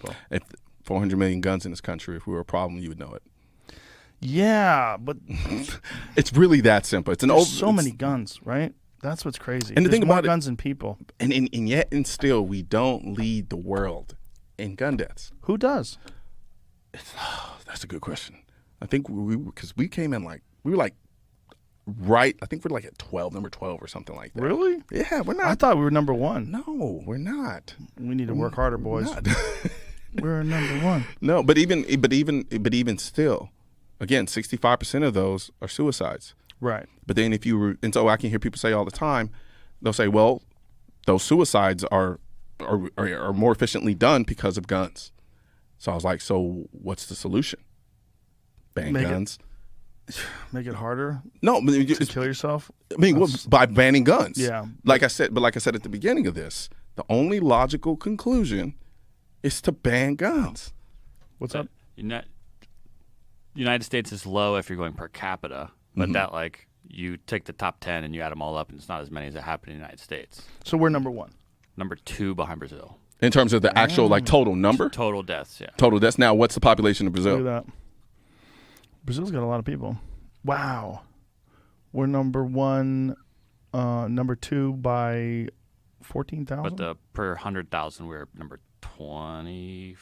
people. If 400 million guns in this country, if we were a problem, you would know it. Yeah, but it's really that simple. It's so many guns, right? That's what's crazy. And the There's thing more about guns than people. And yet and still, we don't lead the world in gun deaths. Who does? That's a good question. I think because we came in we were right. I think we're at 12, number 12 or something like that. Really? Yeah, we're not. I thought we were number one. No, we're not. We need to work harder, boys. We're number one. No, but even still, again, 65% of those are suicides. Right. But then and so I can hear people say all the time, they'll say, well, those suicides are more efficiently done because of guns. So I was like, so what's the solution? Ban guns. Make it harder? No, to kill yourself? I mean, by banning guns. Yeah. Like I said at the beginning of this, the only logical conclusion is to ban guns. What's up? United States is low if you're going per capita, but that you take the top 10 and you add them all up, and it's not as many as that happen in the United States. So we're number one. Number 2 behind Brazil. In terms of the actual total number? Total deaths, yeah. Total deaths. Now, what's the population of Brazil? Look at that. Brazil's got a lot of people. Wow. We're number one, number 2 by 14,000. But per 100,000, we're number 20.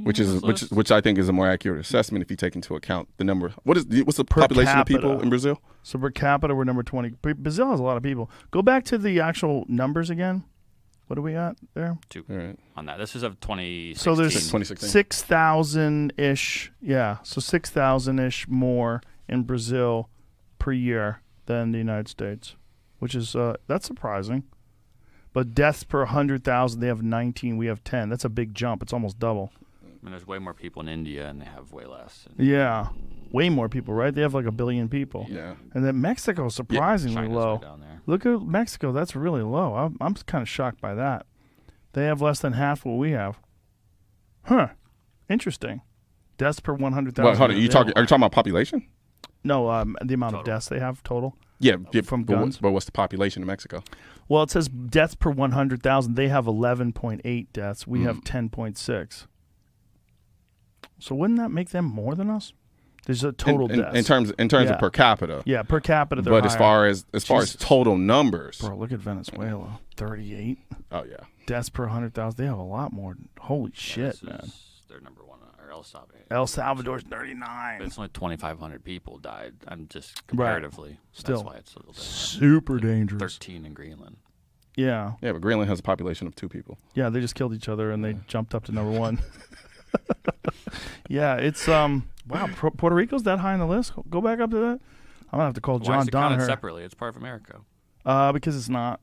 Which I think is a more accurate assessment if you take into account the number. What's the population of people in Brazil? So per capita, we're number 20. Brazil has a lot of people. Go back to the actual numbers again. What do we got there? 2 right. on that. This is of 2016. So there's 2016. 6,000-ish. Yeah, so 6,000-ish more in Brazil per year than the United States, which is that's surprising. But deaths per 100,000, they have 19. We have 10. That's a big jump. It's almost double. I mean, there's way more people in India, and they have way less. Yeah, way more people, right? They have like 1 billion people. Yeah. And then Mexico is surprisingly China's low. way down there. Look at Mexico. That's really low. I'm kind of shocked by that. They have less than half what we have. Huh. Interesting. Deaths per 100,000. Well, hold on. Are you talking about population? No, the amount of deaths they have total. Yeah, from guns. But what's the population of Mexico? Well, it says deaths per 100,000. They have 11.8 deaths. We have 10.6. So wouldn't that make them more than us? There's a total deaths. In terms of per capita. Yeah, per capita they're But higher. as far as total numbers. Bro, look at Venezuela. 38. Oh yeah. Deaths per 100,000. They have a lot more. Holy shit, man. They're number 1, or El Salvador. El Salvador's 39. But it's only 2,500 people died. I'm just comparatively. Still. That's why it's a little bit. Super dangerous. 13 in Greenland. Yeah. Yeah, but Greenland has a population of 2 people. Yeah, they just killed each other and they jumped up to number 1. Yeah, it's wow. Puerto Rico's that high on the list. Go back up to that. I'm gonna have to call Why John is it counted Donaher. separately? It's part of America. Because it's not.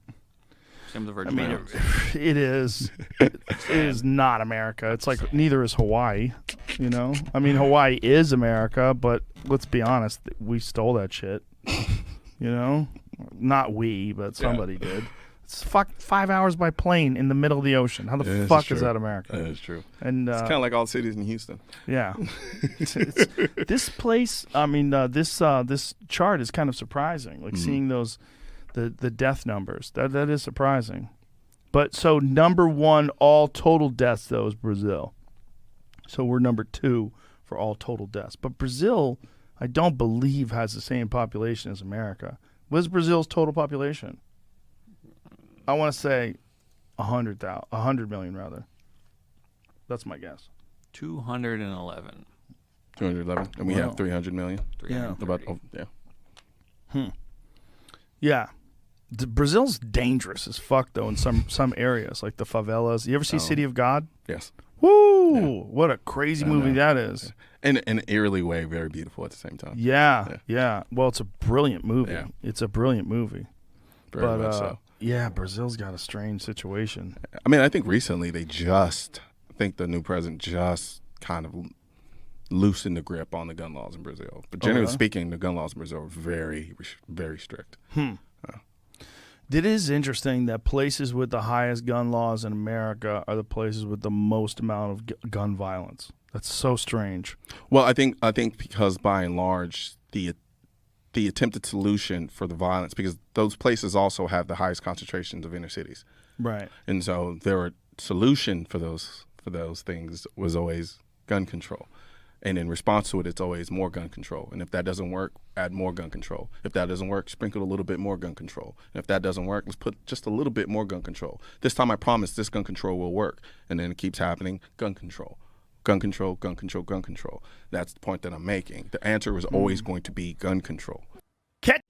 Same with the Virgin Islands. It is. It is not America. It's like neither is Hawaii. You know, I mean, Hawaii is America, but let's be honest, we stole that shit. You know, not we, but somebody did. It's 5 hours by plane in the middle of the ocean. How the fuck is that America? That is true. And it's kind of like all the cities in Houston. Yeah. This place. I mean, this chart is kind of surprising. Like seeing those, the death numbers. That is surprising. But so number 1 all total deaths though is Brazil. So we're number 2 for all total deaths. But Brazil, I don't believe, has the same population as America. What's Brazil's total population? I want to say 100 million rather. That's my guess. 211. 211, and we have 300 million. Yeah. Yeah. Yeah. Brazil's dangerous as fuck though in some areas like the favelas. You ever see City of God? Yes. Woo! Yeah. What a crazy movie that is. In an eerily way, very beautiful at the same time. Yeah. Well, it's a brilliant movie. Yeah. It's a brilliant movie. Very much so. Yeah, Brazil's got a strange situation. I mean, I think recently the new president just kind of loosened the grip on the gun laws in Brazil. But generally speaking, the gun laws in Brazil are very, very strict. It is interesting that places with the highest gun laws in America are the places with the most amount of gun violence. That's so strange. Well, I think because by and large the attempted solution for the violence, because those places also have the highest concentrations of inner cities. Right. And so their solution for for those things was always gun control. And in response to it, it's always more gun control. And if that doesn't work, add more gun control. If that doesn't work, sprinkle a little bit more gun control. And if that doesn't work, let's put just a little bit more gun control. This time I promise this gun control will work. And then it keeps happening, gun control. Gun control, gun control, gun control. That's the point that I'm making. The answer is always going to be gun control. Catch.